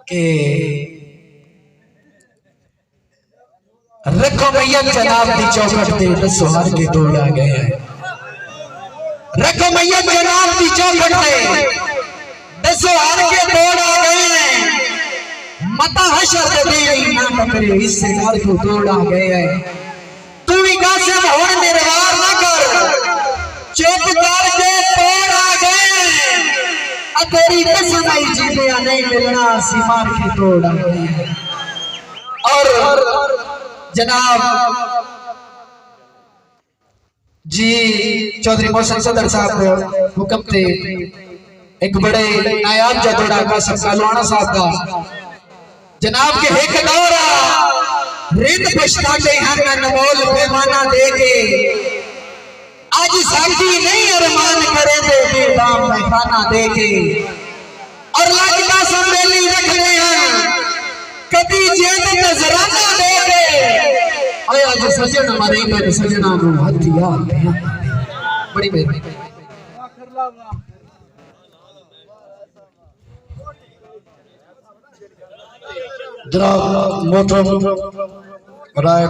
कि रखो मैयत जनाब दी चौखट दे दसो हर के दौड़ आ गए हैं। रखो मैयत जनाब दी चौखट दे दसो हर के दौड़ आ गए हैं। मता हशर दे देवी ना टकरे इससे हर को दौड़ आ गए हैं। तू भी कासिम होड़ निर्वार ना कर चुप करके दौड़ आ गए हैं। तेरी कसम आई जीते नहीं मिलना सीमार की दौड़ आ गए हैं। और जनाब जी चौधरी मोहसिन सदर साहब हुक्म थे एक बड़े नायाब जदोड़ा का सलवाना साहब का जनाब के एक दौरा रिंद पछता के हर नमोल पैमाना दे के आज साथी नहीं अरमान करे दे बेदाम में खाना दे के और लगता सम्मेली रख रहे हैं कभी जेद नजराना दे के आए आज सजन हमारे मेरे सजना नु हथियार बड़ी मेहरबानी जनाब मोहतरम राय